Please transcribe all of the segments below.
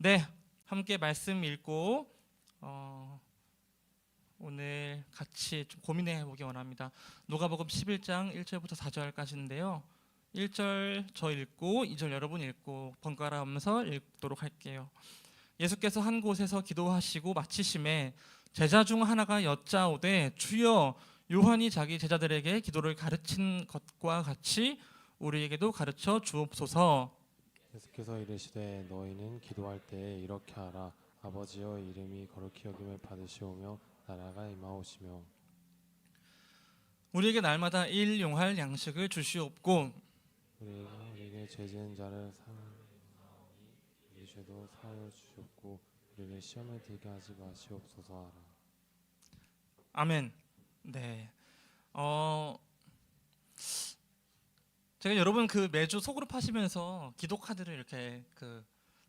네, 함께 말씀 읽고 오늘 같이 좀 고민해 보기 원합니다. 누가복음 11장 1절부터 4절까지인데요. 1절 저 읽고 2절 여러분 읽고 번갈아 가면서 읽도록 할게요. 예수께서 한 곳에서 기도하시고 마치심에 제자 중 하나가 여짜오되 주여 요한이 자기 제자들에게 기도를 가르친 것과 같이 우리에게도 가르쳐 주옵소서. 예수께서 이르시되 너희는 기도할 때에 이렇게 하라. 아버지여 이름이 거룩히 여김을 받으시오며 나라가 임하오시며 우리에게 날마다 일용할 양식을 주시옵고 우리에게 죄 지은 자를 우리 죄도 사하여 주시옵고 우리를 시험에 들게 하지 마시옵소서 하라. 아멘. 네. 제가 여러분 매주 속으로 파시면서 기도 카드를 이렇게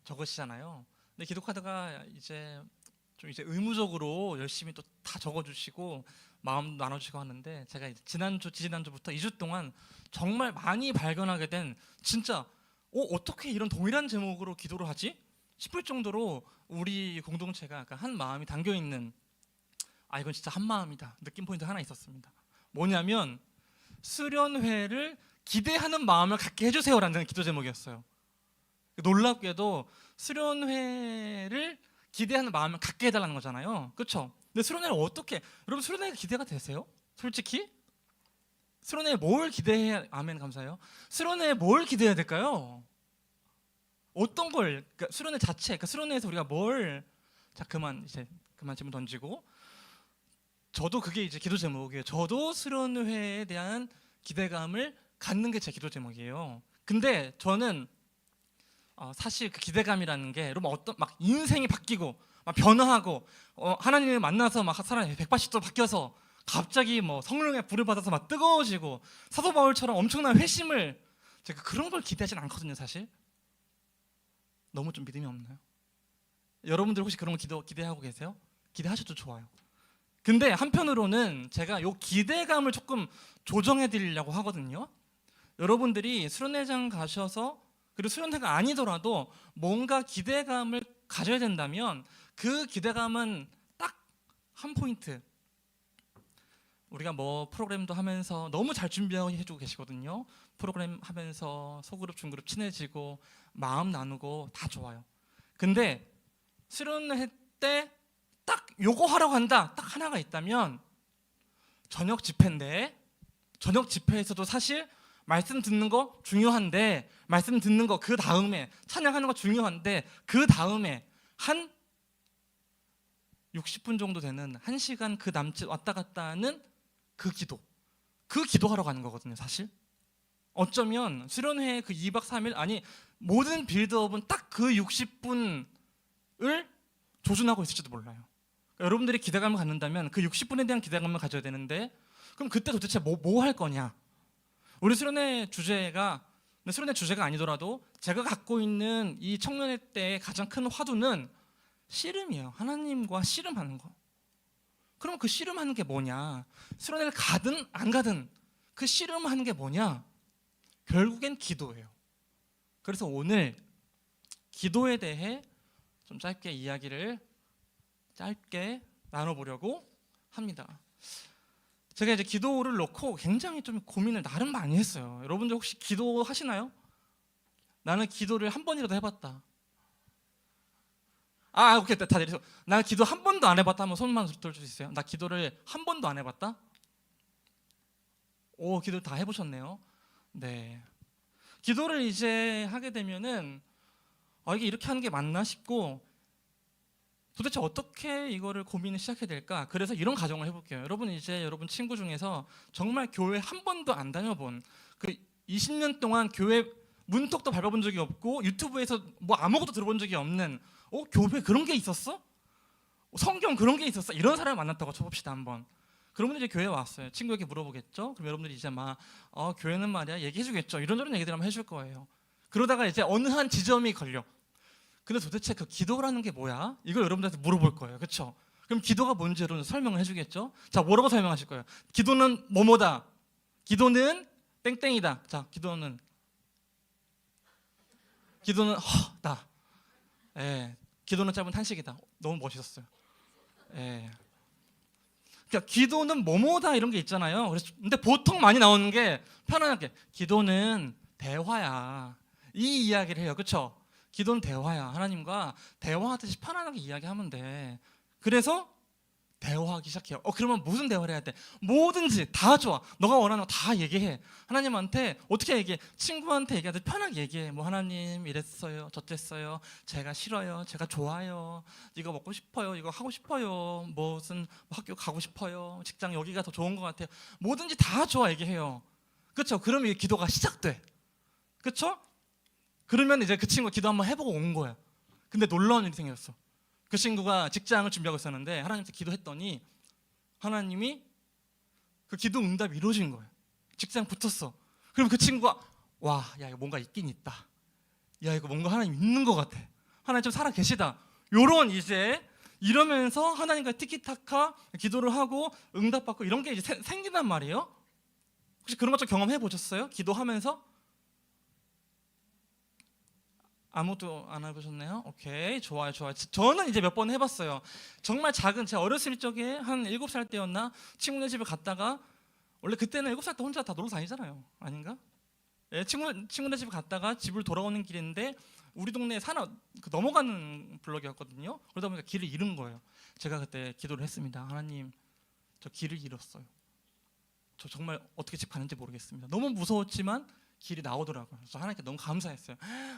적으시잖아요. 근데 기도 카드가 이제 의무적으로 열심히 또 다 적어주시고 마음 나눠주시고 하는데 제가 이제 지난주부터 2주 동안 정말 많이 발견하게 된 진짜 어떻게 이런 동일한 제목으로 기도를 하지? 싶을 정도로 우리 공동체가 한 마음이 담겨 있는 이건 진짜 한 마음이다 느낌 포인트 하나 있었습니다. 뭐냐면 수련회를 기대하는 마음을 갖게 해주세요라는 기도 제목이었어요. 놀랍게도 수련회를 기대하는 마음을 갖게 해달라는 거잖아요. 그렇죠? 근데 수련회를 어떻게 여러분 수련회가 기대가 되세요? 솔직히? 수련회에 뭘 기대해야 아멘 감사해요. 수련회에 뭘 기대해야 될까요? 어떤 걸 수련회 자체 수련회에서 우리가 그만 질문 던지고 저도 그게 이제 기도 제목이에요. 저도 수련회에 대한 기대감을 갖는 게 제 기도 제목이에요. 근데 저는 사실 그 기대감이라는 게 여러분 막 인생이 바뀌고 막 변화하고 하나님을 만나서 막 사람이 180도 바뀌어서 갑자기 뭐 성령의 불을 받아서 막 뜨거워지고 사도 바울처럼 엄청난 회심을 제가 그런 걸 기대하진 않거든요. 사실 너무 좀 믿음이 없나요? 여러분들 혹시 그런 거 기대하고 계세요? 기대하셔도 좋아요. 근데 한편으로는 제가 요 기대감을 조금 조정해 드리려고 하거든요. 여러분들이 수련회장 가셔서 그리고 수련회가 아니더라도 뭔가 기대감을 가져야 된다면 그 기대감은 딱 한 포인트. 우리가 뭐 프로그램도 하면서 너무 잘 준비해주고 계시거든요. 프로그램 하면서 소그룹 중그룹 친해지고 마음 나누고 다 좋아요. 근데 수련회 때 딱 요거 하러 간다 딱 하나가 있다면 저녁 집회인데 저녁 집회에서도 사실 말씀 듣는 거 중요한데 말씀 듣는 거 그 다음에 찬양하는 거 중요한데 그 다음에 한 60분 정도 되는 1시간 그 남짓 왔다 갔다 하는 그 기도하러 가는 거거든요. 사실 어쩌면 수련회의 그 2박 3일 아니 모든 빌드업은 딱 그 60분을 조준하고 있을지도 몰라요. 그러니까 여러분들이 기대감을 갖는다면 그 60분에 대한 기대감을 가져야 되는데 그럼 그때 도대체 뭐 할 거냐? 우리 수련회 주제가 아니더라도 제가 갖고 있는 이 청년회 때의 가장 큰 화두는 씨름이에요. 하나님과 씨름하는 거. 그럼 그 씨름하는 게 뭐냐? 수련회를 가든 안 가든 그 씨름하는 게 뭐냐? 결국엔 기도예요. 그래서 오늘 기도에 대해 좀 짧게 나눠보려고 합니다. 제가 이제 기도를 놓고 굉장히 좀 고민을 나름 많이 했어요. 여러분들 혹시 기도하시나요? 나는 기도를 한 번이라도 해봤다. 오케이, 다들 나는 기도 한 번도 안 해봤다 하면 손만 들어줄 수 있어요? 나 기도를 한 번도 안 해봤다? 오, 기도 다 해보셨네요. 네. 기도를 이제 하게 되면은 이게 이렇게 하는 게 맞나 싶고 도대체 어떻게 이거를 고민을 시작해야 될까? 그래서 이런 가정을 해볼게요. 여러분 친구 중에서 정말 교회 한 번도 안 다녀본 20년 동안 교회 문턱도 밟아본 적이 없고 유튜브에서 뭐 아무것도 들어본 적이 없는 교회 그런 게 있었어? 성경 그런 게 있었어? 이런 사람을 만났다고 쳐봅시다 한번. 그러면 이제 교회에 왔어요. 친구에게 물어보겠죠? 그럼 여러분들이 이제 교회는 말이야 얘기해주겠죠? 이런저런 얘기들 하면 해줄 거예요. 그러다가 이제 어느 한 지점이 걸려. 근데 도대체 그 기도라는 게 뭐야? 이걸 여러분들한테 물어볼 거예요. 그렇죠? 그럼 기도가 뭔지 여러분 설명을 해주겠죠? 자, 뭐라고 설명하실 거예요? 기도는 뭐뭐다. 기도는 땡땡이다. 자, 기도는 허다. 예, 기도는 짧은 탄식이다. 너무 멋있었어요. 예. 그러니까 기도는 뭐뭐다 이런 게 있잖아요. 그래서 근데 보통 많이 나오는 게 편안하게 기도는 대화야. 이 이야기를 해요. 그렇죠? 기도는 대화야. 하나님과 대화하듯이 편안하게 이야기하면 돼. 그래서 대화하기 시작해요. 그러면 무슨 대화를 해야 돼? 뭐든지 다 좋아. 너가 원하는 거 다 얘기해. 하나님한테 어떻게 얘기해? 친구한테 얘기하듯 편하게 얘기해. 뭐 하나님 이랬어요. 저랬어요. 제가 싫어요. 제가 좋아요. 이거 먹고 싶어요. 이거 하고 싶어요. 무슨 학교 가고 싶어요. 직장 여기가 더 좋은 것 같아요. 뭐든지 다 좋아 얘기해요. 그렇죠? 그러면 이게 기도가 시작돼. 그렇죠? 그러면 이제 그 친구가 기도 한번 해보고 온 거야. 근데 놀라운 일이 생겼어. 그 친구가 직장을 준비하고 있었는데 하나님한테 기도했더니 하나님이 그 기도 응답이 이루어진 거예요. 직장 붙었어. 그럼 그 친구가 와, 야 이거 뭔가 있긴 있다. 야 이거 뭔가 하나님 있는 것 같아. 하나님 좀 살아 계시다. 요런 이제 이러면서 하나님과 티키타카 기도를 하고 응답받고 이런 게 이제 생긴단 말이에요. 혹시 그런 것 좀 경험해 보셨어요? 기도하면서? 아무도 안 해보셨네요? 오케이, 좋아요. 저는 이제 몇 번 해봤어요. 정말 작은, 제 어렸을 적에 한 7살 때였나 친구네 집에 갔다가, 원래 그때는 7살 때 혼자 다 놀러 다니잖아요. 아닌가? 예, 친구네 집에 갔다가 집을 돌아오는 길인데 우리 동네에 넘어가는 블럭이었거든요. 그러다 보니까 길을 잃은 거예요. 제가 그때 기도를 했습니다. 하나님, 저 길을 잃었어요. 저 정말 어떻게 집 가는지 모르겠습니다. 너무 무서웠지만 길이 나오더라고요. 그래서 하나님께 너무 감사했어요.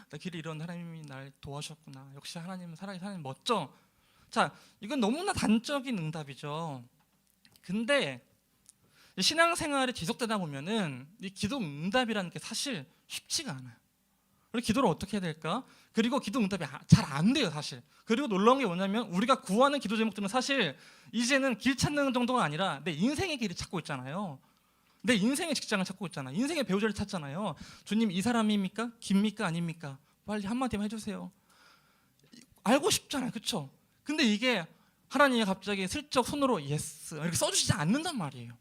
나 길을 잃었는데 하나님이 날 도와주셨구나. 역시 하나님은 살아계신 하나님 멋져. 자, 이건 너무나 단적인 응답이죠. 근데 신앙생활이 지속되다 보면은 이 기도 응답이라는 게 사실 쉽지가 않아요. 그리고 기도를 어떻게 해야 될까? 그리고 기도 응답이 잘 안 돼요, 사실. 그리고 놀라운 게 뭐냐면 우리가 구하는 기도 제목들은 사실 이제는 길 찾는 정도가 아니라 내 인생의 길을 찾고 있잖아요. 내 인생의 직장을 찾고 있잖아. 인생의 배우자를 찾잖아요. 주님, 이 사람입니까? 깁니까? 아닙니까? 빨리 한마디만 해주세요. 알고 싶잖아요, 그렇죠? 근데 이게 하나님이 갑자기 슬쩍 손으로 예스 이렇게 써주시지 않는단 말이에요.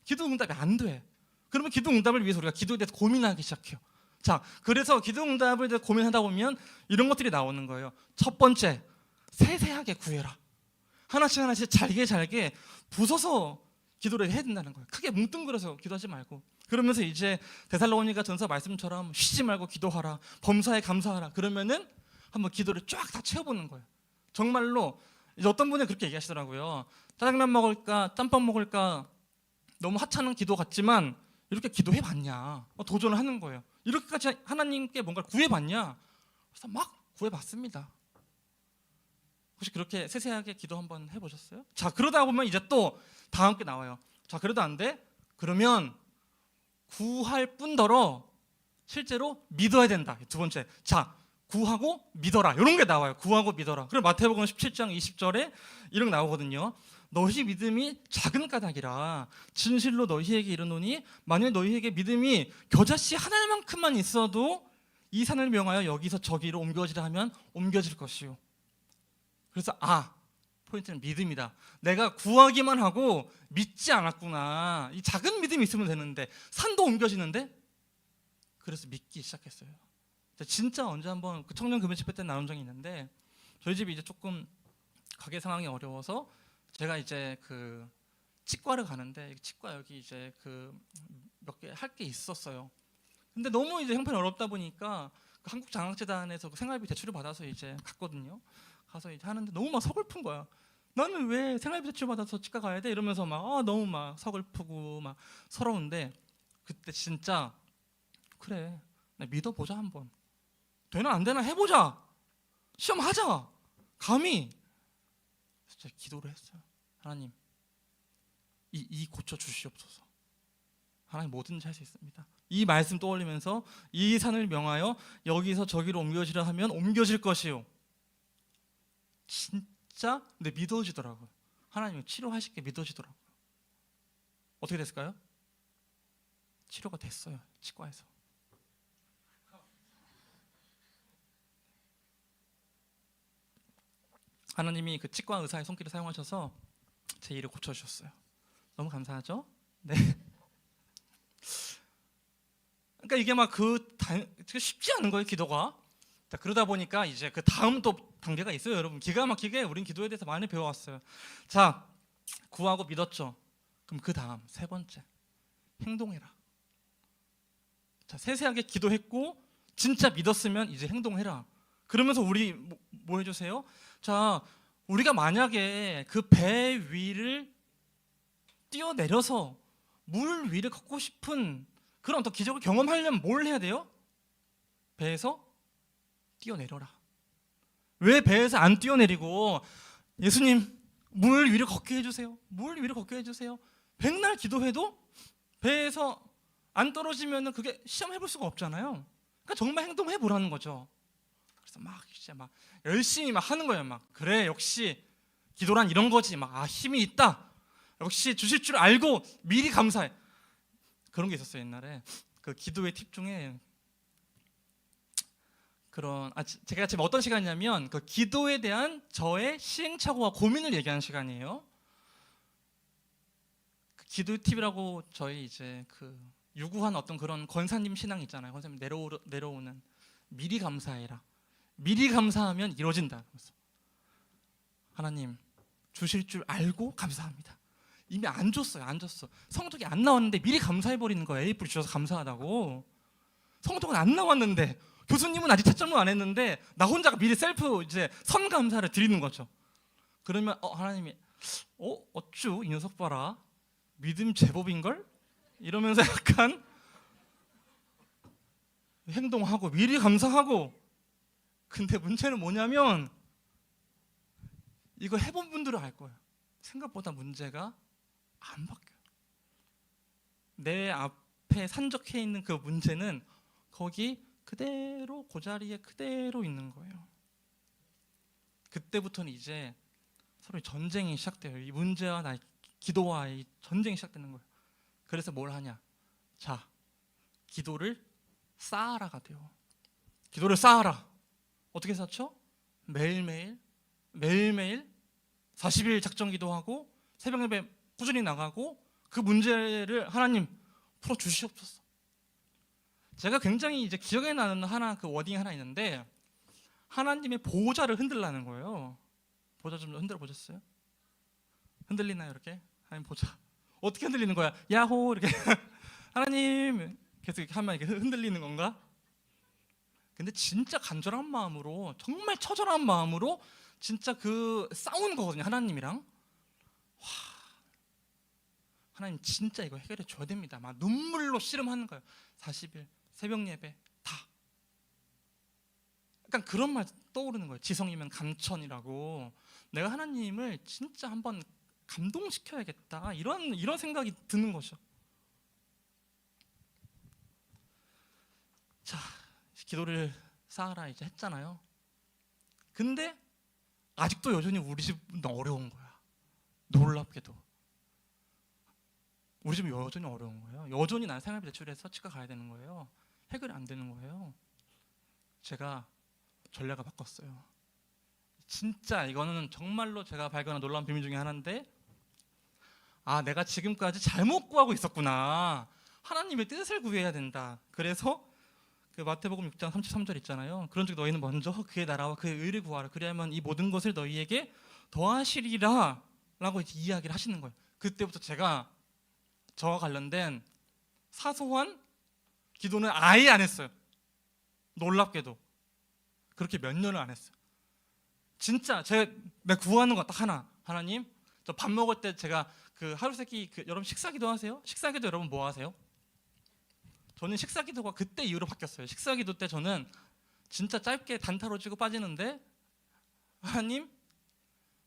기도 응답이 안 돼. 그러면 기도 응답을 위해서 우리가 기도에 대해서 고민하기 시작해요. 자, 그래서 기도 응답을 대해서 고민하다 보면 이런 것들이 나오는 거예요. 첫 번째, 세세하게 구해라. 하나씩 잘게 부숴서 기도를 해야 된다는 거예요. 크게 뭉뚱그려서 기도하지 말고. 그러면서 이제 데살로니가 전서 말씀처럼 쉬지 말고 기도하라. 범사에 감사하라. 그러면은 한번 기도를 쫙 다 채워보는 거예요. 정말로 이제 어떤 분이 그렇게 얘기하시더라고요. 짜장면 먹을까, 짬뽕 먹을까, 너무 하찮은 기도 같지만 이렇게 기도해봤냐? 도전을 하는 거예요. 이렇게까지 하나님께 뭔가를 구해봤냐? 그래서 막 구해봤습니다. 혹시 그렇게 세세하게 기도 한번 해보셨어요? 자, 그러다 보면 이제 또 다음 게 나와요. 자, 그래도 안 돼? 그러면 구할 뿐더러 실제로 믿어야 된다. 두 번째. 자, 구하고 믿어라. 이런 게 나와요. 구하고 믿어라. 그럼 마태복음 17장 20절에 이런 게 나오거든요. 너희 믿음이 작은 까닭이라 진실로 너희에게 이르노니 만일 너희에게 믿음이 겨자씨 하나만큼만 있어도 이 산을 명하여 여기서 저기로 옮겨지라 하면 옮겨질 것이요. 그래서 포인트는 믿음이다. 내가 구하기만 하고 믿지 않았구나. 이 작은 믿음이 있으면 되는데 산도 옮겨지는데? 그래서 믿기 시작했어요. 진짜 언제 한번 그 청년 금요 집회 때 나온 적이 있는데 저희 집이 이제 조금 가게 상황이 어려워서 제가 이제 그 치과를 가는데 치과 여기 이제 그 몇 개 할 게 있었어요. 근데 너무 이제 형편이 어렵다 보니까 그 한국장학재단에서 그 생활비 대출을 받아서 이제 갔거든요. 가서 이제 하는데 너무 막 서글픈 거야. 나는 왜 생활비 대출 받아서 치과 가야 돼? 이러면서 막 너무 막 서글프고 막 서러운데 그때 진짜 그래, 나 믿어보자 한번. 되나 안 되나 해보자. 시험하자. 감히. 진짜 기도를 했어요. 하나님, 이 고쳐 주시옵소서. 하나님 뭐든지 할 수 있습니다. 이 말씀 떠올리면서 이 산을 명하여 여기서 저기로 옮겨지라 하면 옮겨질 것이요. 진짜 근데 믿어지더라고요. 하나님이 치료하실 게 믿어지더라고요. 어떻게 됐을까요? 치료가 됐어요. 치과에서. 하나님이 그 치과 의사의 손길을 사용하셔서 제 일을 고쳐주셨어요. 너무 감사하죠? 네. 그러니까 이게 막 쉽지 않은 거예요, 기도가. 자, 그러다 보니까 이제 그 다음 또 단계가 있어요, 여러분. 기가 막히게 우린 기도에 대해서 많이 배워왔어요. 자, 구하고 믿었죠. 그럼 그 다음 세 번째, 행동해라. 자, 세세하게 기도했고 진짜 믿었으면 이제 행동해라. 그러면서 우리 뭐 해주세요? 자, 우리가 만약에 그 배 위를 뛰어내려서 물 위를 걷고 싶은 그런 어떤 기적을 경험하려면 뭘 해야 돼요? 배에서 뛰어내려라. 왜 배에서 안 뛰어내리고 예수님 물 위를 걷게 해주세요. 물 위를 걷게 해주세요. 백날 기도해도 배에서 안 떨어지면 그게 시험해볼 수가 없잖아요. 그러니까 정말 행동해 보라는 거죠. 그래서 막 진짜 막 열심히 막 하는 거예요. 막 그래 역시 기도란 이런 거지. 막 힘이 있다. 역시 주실 줄 알고 미리 감사해. 그런 게 있었어요 옛날에. 그 기도의 팁 중에 그런 제가 지금 어떤 시간이냐면 그 기도에 대한 저의 시행착오와 고민을 얘기하는 시간이에요. 그 기도의 팁이라고 저희 이제 그 유구한 어떤 그런 권사님 신앙 있잖아요. 권사님 내려오는 미리 감사해라. 미리 감사하면 이루어진다. 그래서 하나님 주실 줄 알고 감사합니다. 이미 안 줬어요. 안 줬어. 성적이 안 나왔는데 미리 감사해 버리는 거예요. A+ 주셔서 감사하다고. 성적은 안 나왔는데 교수님은 아직 채점을 안 했는데 나 혼자가 미리 셀프 이제 선감사를 드리는 거죠. 그러면 하나님이 어쭈 이 녀석 봐라. 믿음 제법인걸? 이러면서 약간 행동하고 미리 감사하고. 근데 문제는 뭐냐면 이거 해본 분들은 알 거예요. 생각보다 문제가 안 바뀌어요. 내 앞에 산적해 있는 그 문제는 거기 그대로 그 자리에 그대로 있는 거예요. 그때부터는 이제 서로 전쟁이 시작돼요. 이 문제와 나의 기도와의 전쟁이 시작되는 거예요. 그래서 뭘 하냐? 자, 기도를 쌓아라가 돼요. 기도를 쌓아라. 어떻게 쌓죠? 매일매일 40일 작정 기도하고 새벽 예배 꾸준히 나가고 그 문제를 하나님 풀어 주시옵소서. 제가 굉장히 이제 기억에 나는 그 워딩이 하나 있는데 하나님의 보좌를 흔들라는 거예요. 보좌 좀 흔들어 보셨어요? 흔들리나요 이렇게? 하나님 보좌 어떻게 흔들리는 거야? 야호 이렇게 하나님 계속 이렇게 하면 이렇게 흔들리는 건가? 근데 진짜 간절한 마음으로 정말 처절한 마음으로 진짜 그 싸우는 거거든요. 하나님이랑. 하나님 진짜 이거 해결해 줘야 됩니다. 막 눈물로 씨름하는 거예요. 40일 새벽 예배 다. 약간 그런 말 떠오르는 거예요. 지성이면 감천이라고. 내가 하나님을 진짜 한번 감동시켜야겠다. 이런 생각이 드는 거죠. 자, 기도를 쌓아라 이제 했잖아요. 근데 아직도 여전히 우리 집은 어려운 거야. 놀랍게도 우리 집은 여전히 어려운 거예요. 여전히 난 생활비 대출해서 치과 가야 되는 거예요. 해결이 안 되는 거예요. 제가 전략을 바꿨어요. 진짜 이거는 정말로 제가 발견한 놀라운 비밀 중에 하나인데 내가 지금까지 잘못 구하고 있었구나. 하나님의 뜻을 구해야 된다. 그래서 그 마태복음 6장 33절 있잖아요. 그런즉 너희는 먼저 그의 나라와 그의 의를 구하라. 그래야만 이 모든 것을 너희에게 더하시리라 라고 이제 이야기를 하시는 거예요. 그때부터 제가 저와 관련된 사소한 기도는 아예 안 했어요. 놀랍게도 그렇게 몇 년을 안 했어요. 진짜 내가 구하는 거 딱 하나. 하나님, 저 밥 먹을 때 제가 그 하루 세끼 여러분 식사기도 하세요? 식사기도 여러분 뭐 하세요? 저는 식사기도가 그때 이후로 바뀌었어요. 식사기도 때 저는 진짜 짧게 단타로 치고 빠지는데 하나님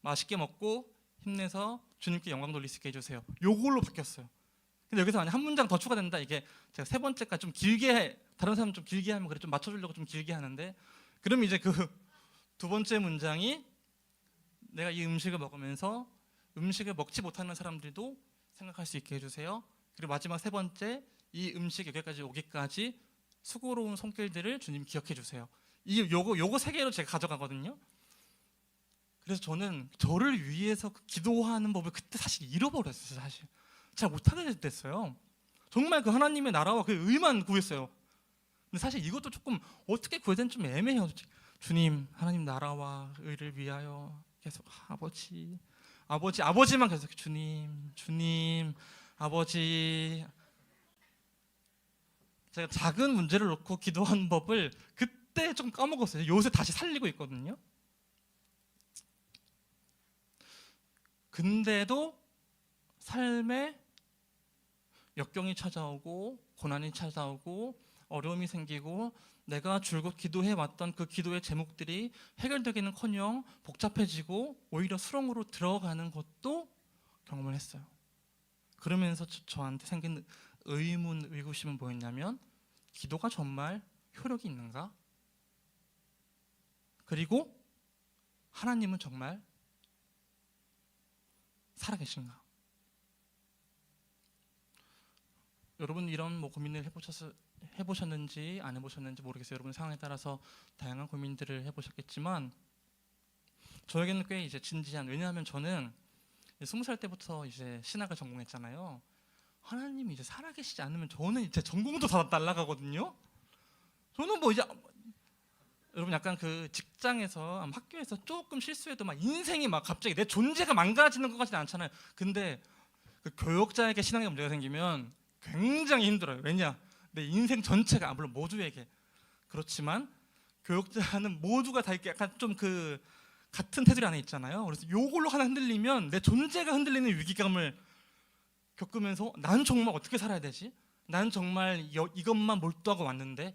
맛있게 먹고 힘내서 주님께 영광 돌릴 수 있게 해주세요. 요걸로 바뀌었어요. 근데 여기서 만약 한 문장 더 추가된다. 이게 제가 세 번째까지 좀 길게 다른 사람 좀 길게 하면 그래 좀 맞춰주려고 좀 길게 하는데 그럼 이제 그 두 번째 문장이 내가 이 음식을 먹으면서 음식을 먹지 못하는 사람들도 생각할 수 있게 해주세요. 그리고 마지막 세 번째 이 음식 여기까지 오기까지 수고로운 손길들을 주님 기억해 주세요. 요거 세 개로 제가 가져가거든요. 그래서 저는 저를 위해서 기도하는 법을 그때 사실 잃어버렸어요. 사실 잘 못하게 됐어요. 정말 그 하나님의 나라와 그 의만 구했어요. 근데 사실 이것도 조금 어떻게 구해야 되는지 좀 애매해요. 주님, 하나님 나라와 의를 위하여 계속 아버지만 계속 주님, 아버지. 제가 작은 문제를 놓고 기도한 법을 그때 좀 까먹었어요. 요새 다시 살리고 있거든요. 근데도 삶에 역경이 찾아오고 고난이 찾아오고 어려움이 생기고 내가 줄곧 기도해왔던 그 기도의 제목들이 해결되기는커녕 복잡해지고 오히려 수렁으로 들어가는 것도 경험을 했어요. 그러면서 저한테 생긴 의구심은 뭐였냐면 기도가 정말 효력이 있는가? 그리고 하나님은 정말 살아계신가? 여러분 이런 고민을 해보셨는지 안 해보셨는지 모르겠어요. 여러분 상황에 따라서 다양한 고민들을 해보셨겠지만 저에게는 꽤 이제 진지한, 왜냐하면 저는 20살 때부터 이제 신학을 전공했잖아요. 하나님이 이제 살아계시지 않으면 저는 이제 전공도 다 날아가거든요. 저는 이제 여러분 약간 그 직장에서 학교에서 조금 실수해도 막 인생이 막 갑자기 내 존재가 망가지는 것 같지는 않잖아요. 근데 그 교역자에게 신앙에 문제가 생기면 굉장히 힘들어요. 왜냐? 내 인생 전체가, 물론 모두에게 그렇지만 교역자는 모두가 다 이렇게 약간 좀 그 같은 테두리 안에 있잖아요. 그래서 요걸로 하나 흔들리면 내 존재가 흔들리는 위기감을 겪으면서 난 정말 어떻게 살아야 되지? 난 정말 이것만 몰두하고 왔는데.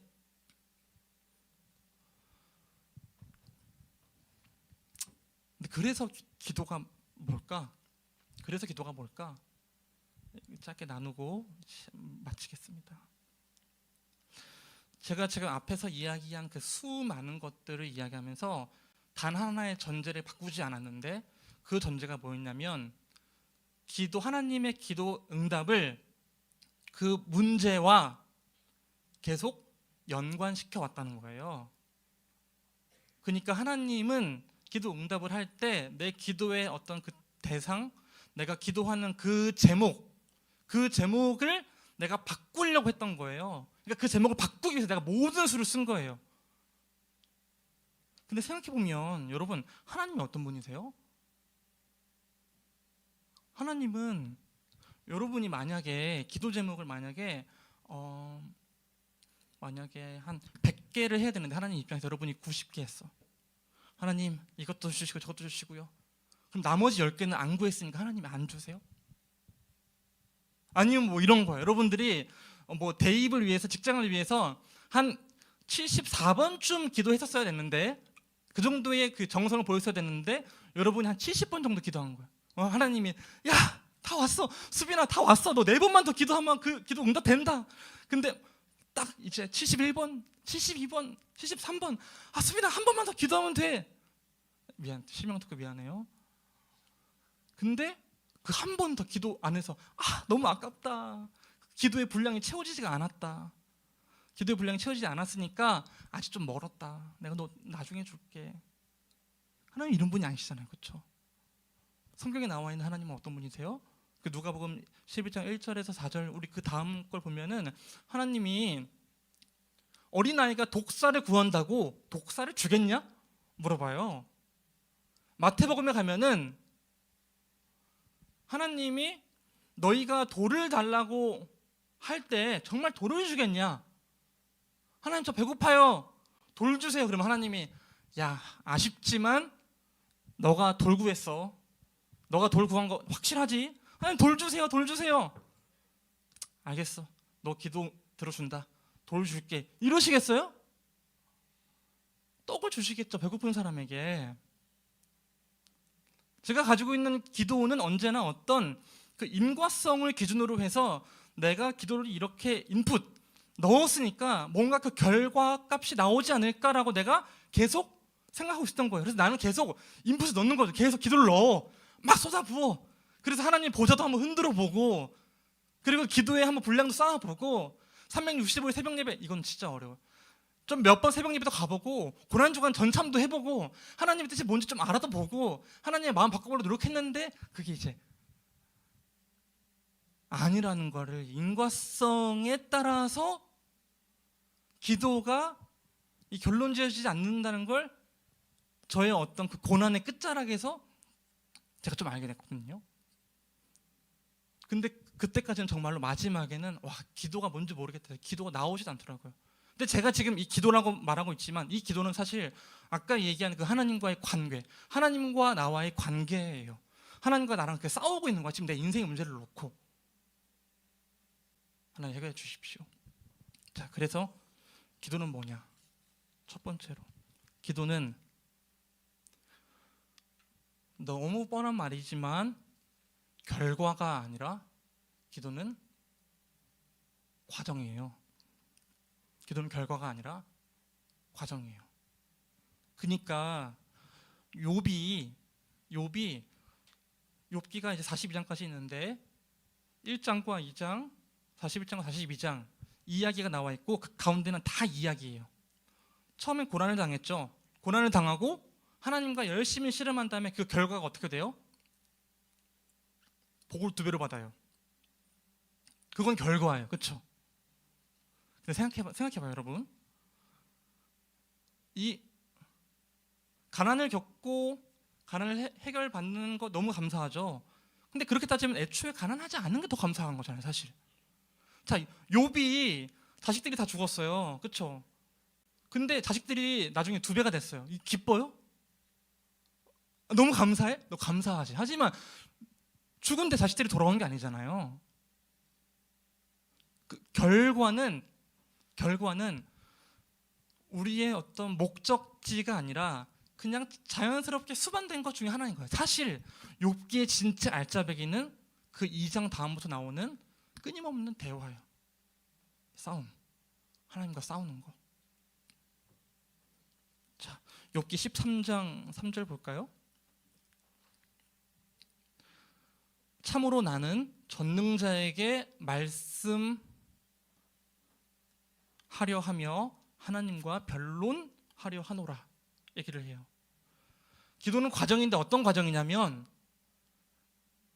근데 그래서 기도가 뭘까? 짧게 나누고 마치겠습니다. 제가 지금 앞에서 이야기한 그 수많은 것들을 이야기하면서 단 하나의 전제를 바꾸지 않았는데 그 전제가 뭐였냐면 하나님의 기도 응답을 그 문제와 계속 연관시켜 왔다는 거예요. 그러니까 하나님은 기도 응답을 할 때 내 기도의 어떤 그 대상, 내가 기도하는 그 제목을 내가 바꾸려고 했던 거예요. 그러니까 그 제목을 바꾸기 위해서 내가 모든 수를 쓴 거예요. 근데 생각해보면 여러분, 하나님이 어떤 분이세요? 하나님은 여러분이 만약에 기도 제목을 만약에 한 100개를 해야 되는데 하나님 입장에서 여러분이 90개 했어. 하나님 이것도 주시고 저것도 주시고요. 그럼 나머지 10개는 안 구했으니까 하나님이 안 주세요? 아니면 이런 거예요. 여러분들이 대입을 위해서, 직장을 위해서 한 74번쯤 기도했었어야 됐는데, 그 정도의 그 정성을 보였어야 됐는데 여러분이 한 70번 정도 기도한 거예요. 하나님이 야, 다 왔어. 수빈아, 다 왔어. 너 4번만 더 기도하면 그 기도 응답 된다. 근데 딱 이제 71번, 72번, 73번. 수빈아, 한 번만 더 기도하면 돼. 실명 듣고 미안해요. 근데 그 한 번 더 기도 안 해서 너무 아깝다. 기도의 분량이 채워지지가 않았다. 기도의 분량이 채워지지 않았으니까 아직 좀 멀었다. 내가 너 나중에 줄게. 하나님 이런 분이 아니시잖아요. 그렇죠? 성경에 나와 있는 하나님은 어떤 분이세요? 그 누가복음 11장 1절에서 4절, 우리 그 다음 걸 보면은 하나님이 어린아이가 독사를 구한다고 독사를 주겠냐? 물어봐요. 마태복음에 가면은 하나님이 너희가 돌을 달라고 할 때 정말 돌을 주겠냐? 하나님 저 배고파요. 돌 주세요. 그러면 하나님이 야, 아쉽지만 너가 돌 구했어. 너가 돌 구한 거 확실하지? 하나님 돌 주세요. 돌 주세요. 알겠어. 너 기도 들어준다. 돌 줄게. 이러시겠어요? 떡을 주시겠죠. 배고픈 사람에게. 제가 가지고 있는 기도는 언제나 어떤 그 인과성을 기준으로 해서 내가 기도를 이렇게 인풋 넣었으니까 뭔가 그 결과값이 나오지 않을까라고 내가 계속 생각하고 있었던 거예요. 그래서 나는 계속 인풋을 넣는 거죠. 계속 기도를 넣어. 막 쏟아부어. 그래서 하나님 보좌도 한번 흔들어 보고, 그리고 기도에 한번 분량도 쌓아보고, 365일 새벽 예배, 이건 진짜 어려워요. 좀 몇 번 새벽 예배도 가보고, 고난주간 전참도 해보고, 하나님의 뜻이 뭔지 좀 알아도 보고, 하나님의 마음 바꿔보려고 노력했는데 그게 이제 아니라는 거를, 인과성에 따라서 기도가 이 결론 지어지지 않는다는 걸 저의 어떤 그 고난의 끝자락에서 제가 좀 알게 됐거든요. 근데 그때까지는 정말로 마지막에는 와, 기도가 뭔지 모르겠다. 기도가 나오지도 않더라고요. 근데 제가 지금 이 기도라고 말하고 있지만 이 기도는 사실 아까 얘기한 그 하나님과의 관계, 하나님과 나와의 관계예요. 하나님과 나랑 이렇게 싸우고 있는 거야. 지금 내 인생의 문제를 놓고. 하나님 해결해 주십시오. 자, 그래서 기도는 뭐냐? 첫 번째로 기도는 너무 뻔한 말이지만 결과가 아니라 기도는 과정이에요. 기도는 결과가 아니라 과정이에요. 그러니까 욥기가 이제 42장까지 있는데 1장과 2장, 41장과 42장 이야기가 나와 있고 그 가운데는 다 이야기예요. 처음엔 고난을 당했죠. 고난을 당하고 하나님과 열심히 씨름한 다음에 그 결과가 어떻게 돼요? 복을 2배로 받아요. 그건 결과예요. 그렇죠? 근데 생각해봐요, 여러분. 이 가난을 겪고 가난을 해결받는 거 너무 감사하죠. 근데 그렇게 따지면 애초에 가난하지 않은 게 더 감사한 거잖아요, 사실. 자, 욥이 자식들이 다 죽었어요. 그렇죠? 근데 자식들이 나중에 2배가 됐어요. 기뻐요? 너무 감사해? 너 감사하지. 하지만 죽은데 자식들이 돌아오는 게 아니잖아요. 그 결과는 우리의 어떤 목적지가 아니라 그냥 자연스럽게 수반된 것 중에 하나인 거예요. 사실 욥기의 진짜 알짜배기는 그 2장 다음부터 나오는 끊임없는 대화예요. 싸움. 하나님과 싸우는 거. 자, 욥기 13장 3절 볼까요? 참으로 나는 전능자에게 말씀하려 하며 하나님과 변론하려 하노라 얘기를 해요. 기도는 과정인데 어떤 과정이냐면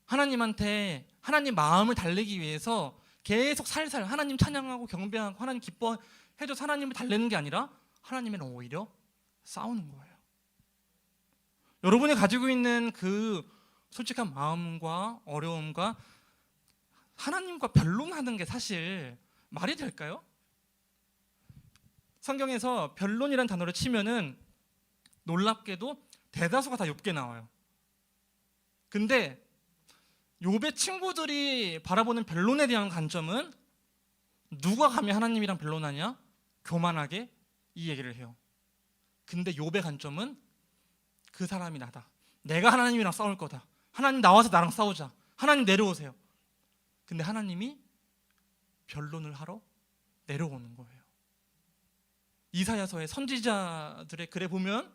하나님한테 하나님 마음을 달래기 위해서 계속 살살 하나님 찬양하고 경배하고 하나님 기뻐해줘서 하나님을 달래는 게 아니라 하나님이랑 오히려 싸우는 거예요. 여러분이 가지고 있는 그 솔직한 마음과 어려움과 하나님과 변론하는 게 사실 말이 될까요? 성경에서 변론이라는 단어를 치면은 놀랍게도 대다수가 다 욥기에 나와요. 근데 욥의 친구들이 바라보는 변론에 대한 관점은 누가 감히 하나님이랑 변론하냐? 교만하게 이 얘기를 해요. 근데 욥의 관점은 그 사람이 나다. 내가 하나님이랑 싸울 거다. 하나님 나와서 나랑 싸우자. 하나님 내려오세요. 근데 하나님이 변론을 하러 내려오는 거예요. 이사야서의 선지자들의 글에 보면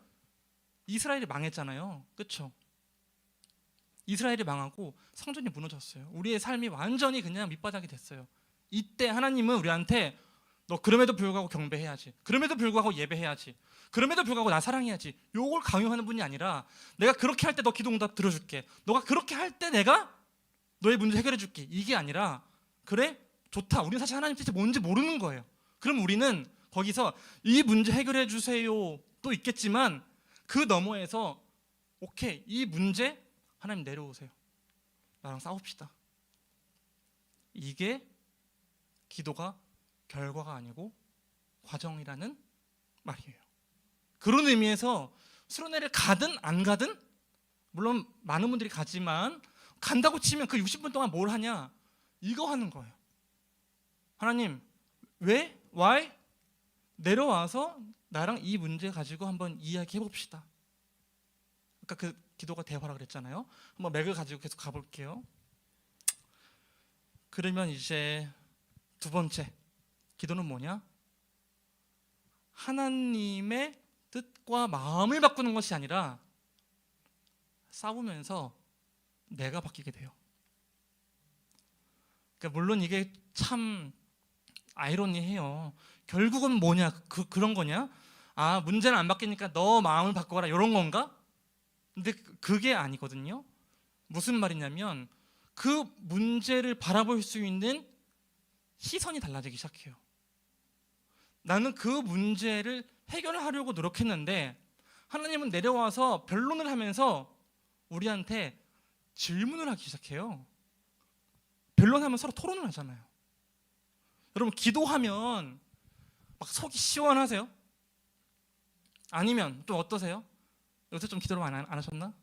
이스라엘이 망했잖아요. 그렇죠? 이스라엘이 망하고 성전이 무너졌어요. 우리의 삶이 완전히 그냥 밑바닥이 됐어요. 이때 하나님은 우리한테 너 그럼에도 불구하고 경배해야지. 그럼에도 불구하고 예배해야지. 그럼에도 불구하고 나 사랑해야지. 요걸 강요하는 분이 아니라 내가 그렇게 할 때 너 기도응답 들어줄게. 너가 그렇게 할 때 내가 너의 문제 해결해 줄게. 이게 아니라 그래? 좋다. 우리는 사실 하나님 뜻이 뭔지 모르는 거예요. 그럼 우리는 거기서 이 문제 해결해 주세요도 있겠지만 그 너머에서 오케이. 이 문제 하나님 내려오세요. 나랑 싸웁시다. 이게 기도가 결과가 아니고 과정이라는 말이에요. 그런 의미에서 수련회를 가든 안 가든 물론 많은 분들이 가지만 간다고 치면 그 60분 동안 뭘 하냐? 이거 하는 거예요. 하나님 왜? Why? 내려와서 나랑 이 문제 가지고 한번 이야기해 봅시다. 아까 그 기도가 대화라 그랬잖아요. 한번 맥을 가지고 계속 가볼게요. 그러면 이제 2번째 기도는 뭐냐? 하나님의 뜻과 마음을 바꾸는 것이 아니라 싸우면서 내가 바뀌게 돼요. 그러니까 물론 이게 참 아이러니해요. 결국은 뭐냐? 그런 거냐? 아, 문제는 안 바뀌니까 너 마음을 바꿔라 이런 건가? 근데 그게 아니거든요. 무슨 말이냐면 그 문제를 바라볼 수 있는 시선이 달라지기 시작해요. 나는 그 문제를 해결하려고 노력했는데 하나님은 내려와서 변론을 하면서 우리한테 질문을 하기 시작해요. 변론하면 서로 토론을 하잖아요. 여러분, 기도하면 막 속이 시원하세요? 아니면 좀 어떠세요? 요새 좀 기도를 안 하셨나?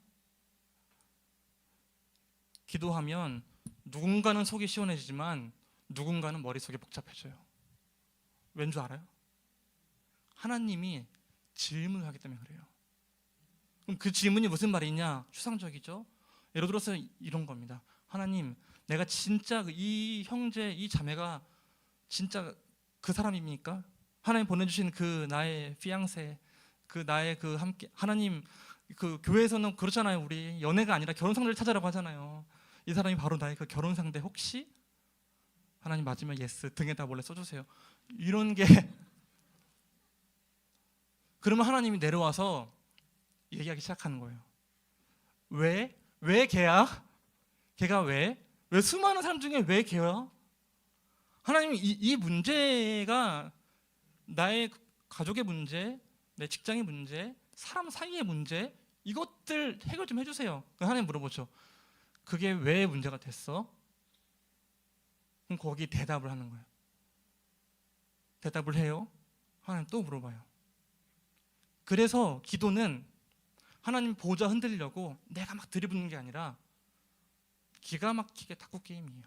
기도하면 누군가는 속이 시원해지지만 누군가는 머릿속이 복잡해져요. 왠 줄 알아요? 하나님이 질문을 하기 때문에 그래요. 그럼 그 질문이 무슨 말이냐? 추상적이죠. 예를 들어서 이런 겁니다. 하나님, 내가 진짜 이 형제, 이 자매가 진짜 그 사람입니까? 하나님 보내주신 그 나의 피앙세, 그 나의 그 함께, 하나님, 그 교회에서는 그렇잖아요. 우리 연애가 아니라 결혼 상대를 찾아라고 하잖아요. 이 사람이 바로 나의 그 결혼 상대 혹시? 하나님 맞으면 예스, 등에다 몰래 써주세요. 이런 게 그러면 하나님이 내려와서 얘기하기 시작하는 거예요. 왜? 왜 걔야? 걔가 왜? 왜 수많은 사람 중에 왜 걔야? 하나님이 이 문제가 나의 가족의 문제, 내 직장의 문제, 사람 사이의 문제, 이것들 해결 좀 해주세요. 하나님 물어보죠. 그게 왜 문제가 됐어? 그럼 거기 대답을 하는 거예요. 대답을 해요. 하나님 또 물어봐요. 그래서 기도는 하나님 보좌 흔들려고 내가 막 들이붓는 게 아니라 기가 막히게 탁구 게임이에요.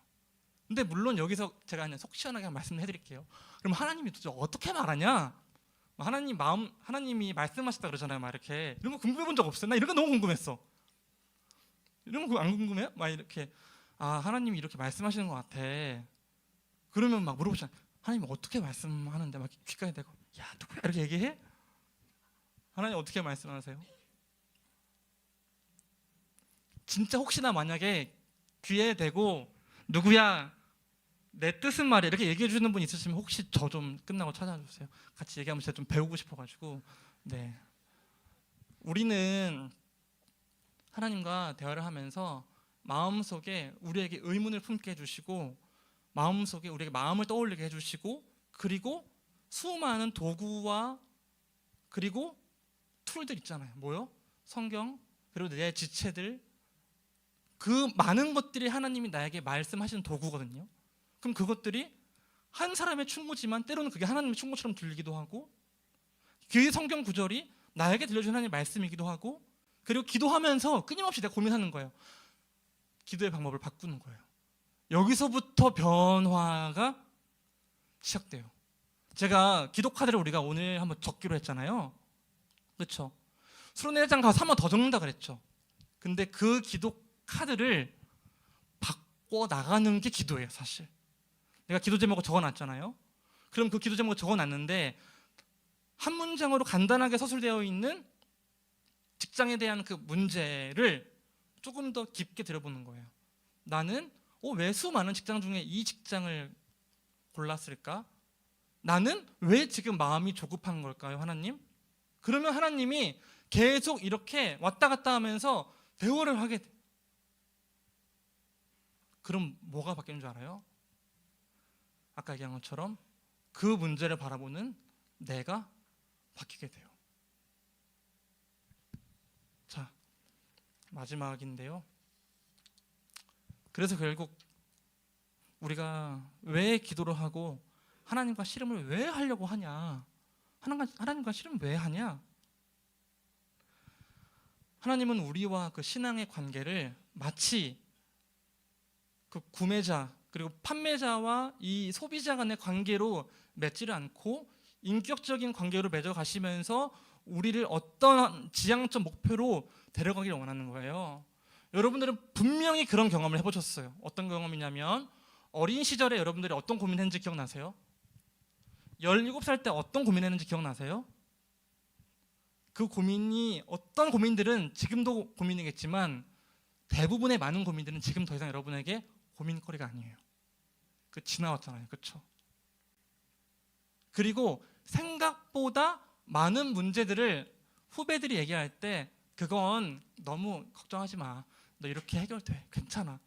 근데 물론 여기서 제가 그냥 속 시원하게 말씀을 해드릴게요. 그럼 하나님이 도대체 어떻게 말하냐? 하나님이 말씀하셨다 그러잖아요. 막 이렇게 이런 거 궁금해 본 적 없어요? 나 이런 거 너무 궁금했어. 이런 거 안 궁금해요? 막 이렇게 하나님이 이렇게 말씀하시는 것 같아. 그러면 막 물어보잖아요. 하나님 어떻게 말씀하는데 막 귓가에 대고 야 누구야 이렇게 얘기해? 하나님 어떻게 말씀하세요? 진짜 혹시나 만약에 귀에 대고 누구야 내 뜻은 말이야 이렇게 얘기해 주는 분 있으시면 혹시 저 좀 끝나고 찾아주세요. 같이 얘기하면 제가 좀 배우고 싶어가지고. 네, 우리는 하나님과 대화를 하면서 마음속에 우리에게 의문을 품게 해주시고 마음속에 우리에게 마음을 떠올리게 해주시고 그리고 수많은 도구와 그리고 툴들 있잖아요. 뭐요? 성경 그리고 내 지체들, 그 많은 것들이 하나님이 나에게 말씀하시는 도구거든요. 그럼 그것들이 한 사람의 충고지만 때로는 그게 하나님의 충고처럼 들리기도 하고 그 성경 구절이 나에게 들려준 하나님의 말씀이기도 하고 그리고 기도하면서 끊임없이 내가 고민하는 거예요. 기도의 방법을 바꾸는 거예요. 여기서부터 변화가 시작돼요. 제가 기도 카드를 우리가 오늘 한번 적기로 했잖아요. 그렇죠? 수련회장 가서 한 번 더 적는다 그랬죠. 근데 그 기도 카드를 바꿔 나가는 게 기도예요. 사실 내가 기도 제목을 적어놨잖아요. 그럼 그 기도 제목을 적어놨는데 한 문장으로 간단하게 서술되어 있는 직장에 대한 그 문제를 조금 더 깊게 들어보는 거예요. 나는 왜 수많은 직장 중에 이 직장을 골랐을까? 나는 왜 지금 마음이 조급한 걸까요, 하나님? 그러면 하나님이 계속 이렇게 왔다 갔다 하면서 대화를 하게 돼. 그럼 뭐가 바뀌는 줄 알아요? 아까 얘기한 것처럼 그 문제를 바라보는 내가 바뀌게 돼요. 자, 마지막인데요. 그래서 결국 우리가 왜 기도를 하고 하나님과 씨름을 왜 하려고 하냐? 하나님과 씨름 왜 하냐? 하나님은 우리와 그 신앙의 관계를 마치 그 구매자 그리고 판매자와 이 소비자 간의 관계로 맺지를 않고 인격적인 관계로 맺어 가시면서 우리를 어떤 지향점 목표로 데려가기를 원하는 거예요. 여러분들은 분명히 그런 경험을 해보셨어요. 어떤 경험이냐면 어린 시절에 여러분들이 어떤 고민했는지 기억나세요? 17살 때 어떤 고민했는지 기억나세요? 그 고민이 어떤 고민들은 지금도 고민이겠지만 대부분의 많은 고민들은 지금 더 이상 여러분에게 고민거리가 아니에요. 그 지나왔잖아요. 그렇죠? 그리고 생각보다 많은 문제들을 후배들이 얘기할 때 그건 너무 걱정하지 마. 너 이렇게 해결돼. 괜찮아.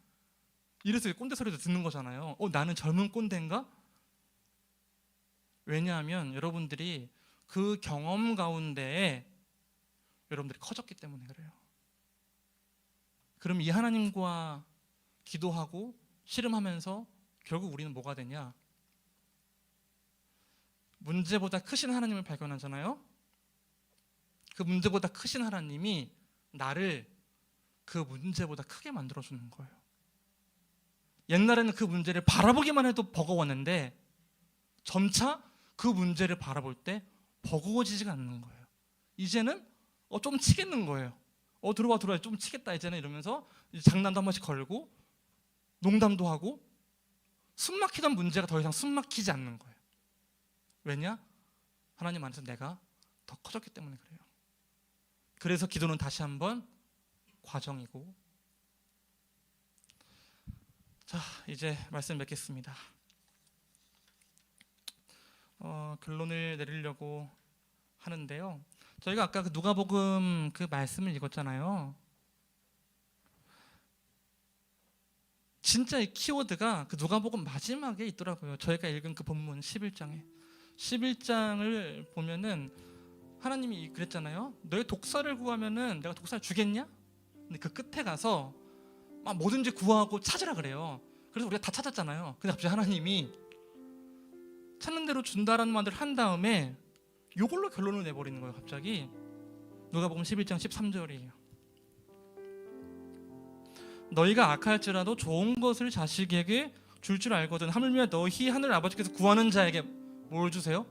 이래서 꼰대 소리도 듣는 거잖아요. 나는 젊은 꼰대인가? 왜냐하면 여러분들이 그 경험 가운데에 여러분들이 커졌기 때문에 그래요. 그럼 이 하나님과 기도하고 씨름하면서 결국 우리는 뭐가 되냐? 문제보다 크신 하나님을 발견하잖아요. 그 문제보다 크신 하나님이 나를 그 문제보다 크게 만들어주는 거예요. 옛날에는 그 문제를 바라보기만 해도 버거웠는데 점차 그 문제를 바라볼 때 버거워지지가 않는 거예요. 이제는 좀 치겠는 거예요. 들어와 좀 치겠다 이제는 이러면서 이제 장난도 한 번씩 걸고 농담도 하고 숨 막히던 문제가 더 이상 숨 막히지 않는 거예요. 왜냐? 하나님 안에서 내가 더 커졌기 때문에 그래요. 그래서 기도는 다시 한번 과정이고. 자, 이제 말씀 맺겠습니다. 결론을 내리려고 하는데요. 저희가 아까 그 누가복음 그 말씀을 읽었잖아요. 진짜 이 키워드가 그 누가복음 마지막에 있더라고요. 저희가 읽은 그 본문 11장에 11장을 보면은 하나님이 그랬잖아요. 너의 독사를 구하면은 내가 독사를 주겠냐? 근데 그 끝에 가서 막 뭐든지 구하고 찾으라 그래요. 그래서 우리가 다 찾았잖아요. 근데 갑자기 하나님이 찾는 대로 준다라는 말을 한 다음에 이걸로 결론을 내버리는 거예요. 갑자기 누가복음 11장 13절이에요. 너희가 악할지라도 좋은 것을 자식에게 줄 줄 알거든 하물며 너희 하늘 아버지께서 구하는 자에게 뭘 주세요?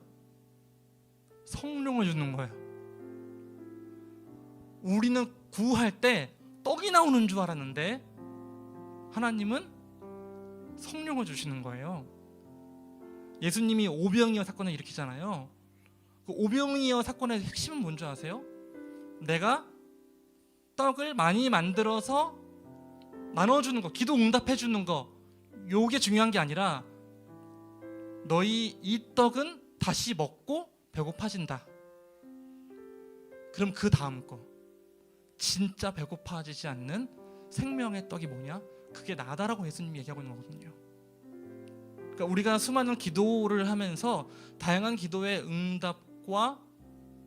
성령을 주는 거예요. 우리는 구할 때 떡이 나오는 줄 알았는데 하나님은 성령을 주시는 거예요. 예수님이 오병이어 사건을 일으키잖아요. 그 오병이어 사건의 핵심은 뭔지 아세요? 내가 떡을 많이 만들어서 나눠주는 거, 기도 응답해주는 거, 요게 중요한 게 아니라 너희 이 떡은 다시 먹고 배고파진다. 그럼 그 다음 거, 진짜 배고파지지 않는 생명의 떡이 뭐냐? 그게 나다라고 예수님이 얘기하고 있는 거거든요. 그러니까 우리가 수많은 기도를 하면서 다양한 기도의 응답과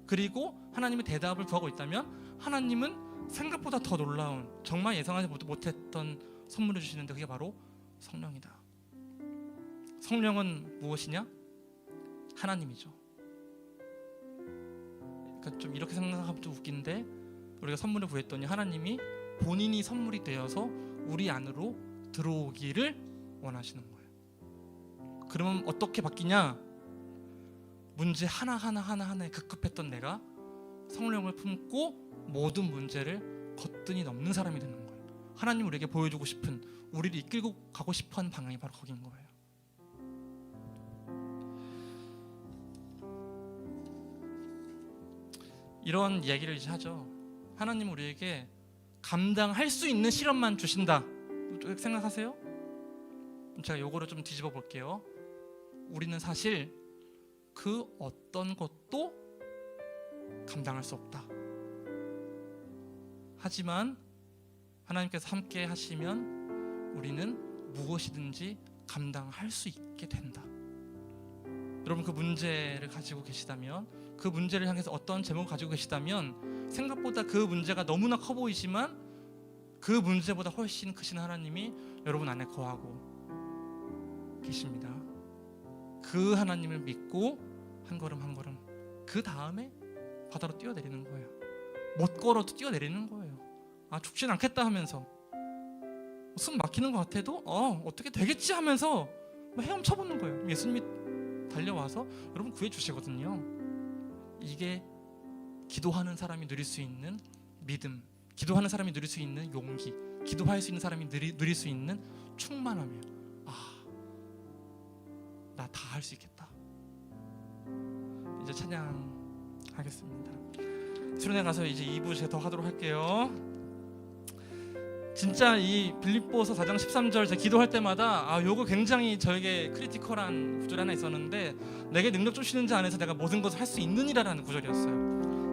그리고 하나님의 대답을 구하고 있다면 하나님은 생각보다 더 놀라운, 정말 예상하지 못했던 선물을 주시는데 그게 바로 성령이다. 성령은 무엇이냐? 하나님이죠. 그러니까 좀 이렇게 생각하면 좀 웃긴데 우리가 선물을 구했더니 하나님이 본인이 선물이 되어서 우리 안으로 들어오기를 원하시는 거예요. 그러면 어떻게 바뀌냐? 문제 하나하나에 급급했던 내가 성령을 품고 모든 문제를 거뜬히 넘는 사람이 되는 거예요. 하나님 우리에게 보여주고 싶은, 우리를 이끌고 가고 싶어하는 방향이 바로 거긴 거예요. 이런 이야기를 이제 하죠. 하나님 우리에게 감당할 수 있는 시련만 주신다. 생각하세요? 제가 요거를 좀 뒤집어 볼게요. 우리는 사실 그 어떤 것도 감당할 수 없다. 하지만 하나님께서 함께 하시면 우리는 무엇이든지 감당할 수 있게 된다. 여러분 그 문제를 가지고 계시다면, 그 문제를 향해서 어떤 제목을 가지고 계시다면 생각보다 그 문제가 너무나 커 보이지만 그 문제보다 훨씬 크신 하나님이 여러분 안에 거하고 계십니다. 그 하나님을 믿고 한 걸음 한 걸음 그 다음에 바다로 뛰어내리는 거예요. 못 걸어도 뛰어내리는 거예요. 죽진 않겠다 하면서 숨 막히는 것 같아도 어떻게 되겠지 하면서 헤엄쳐보는 거예요. 예수님이 달려와서 여러분 구해주시거든요. 이게 기도하는 사람이 누릴 수 있는 믿음, 기도하는 사람이 누릴 수 있는 용기, 기도할 수 있는 사람이 누릴 수 있는 충만함이에요. 나 다 할 수 있겠다. 이제 찬양하겠습니다. 수련회 가서 이제 2부 제가 더 하도록 할게요. 진짜 이 빌립보서 4장 13절 제가 기도할 때마다 요거 굉장히 저에게 크리티컬한 구절이 하나 있었는데, 내게 능력 주시는 자 안에서 내가 모든 것을 할 수 있느니라라는 구절이었어요.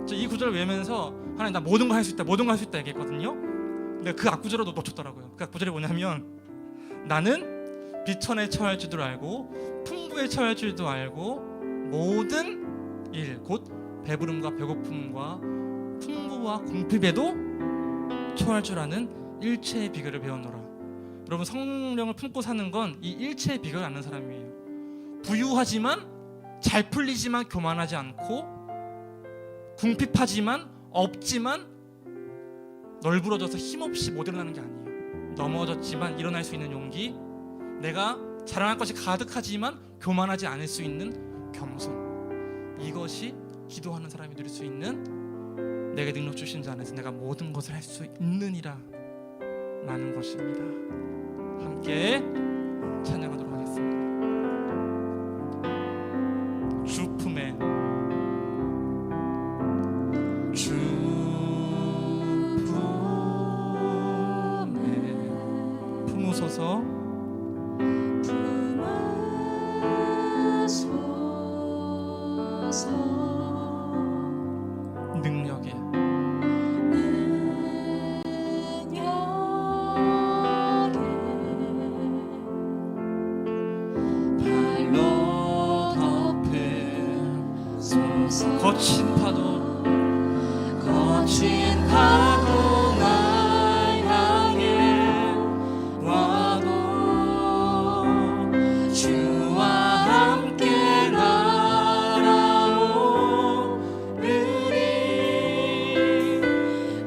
저 이 구절을 외우면서 하나님 나 모든 거 할 수 있다, 모든 거 할 수 있다 얘기했거든요. 근데 그 앞구절을 놓쳤더라고요. 그 앞구절이 뭐냐면 나는 비천에 처할 줄도 알고 풍부에 처할 줄도 알고 모든 일 곧 배부름과 배고픔과 풍부와 파도와 궁핍에도 처할 줄 아는 일체의 비결을 배웠노라. 여러분, 성령을 품고 사는 건 이 일체의 비결을 아는 사람이에요. 부유하지만 잘 풀리지만 교만하지 않고, 궁핍하지만 없지만 널브러져서 힘없이 못 일어나는 게 아니에요. 넘어졌지만 일어날 수 있는 용기, 내가 자랑할 것이 가득하지만 교만하지 않을 수 있는 겸손, 이것이 기도하는 사람이 누릴 수 있는 내게 능력 주신 자 안에서 내가 모든 것을 할 수 있느니라 라는 것입니다. 함께 찬양하도록 하겠습니다. 주 품에 품으소서. 능력에 발로 덮은 거친 파도, 거친 파도 날 향해 와도 주와 함께 날아오르리.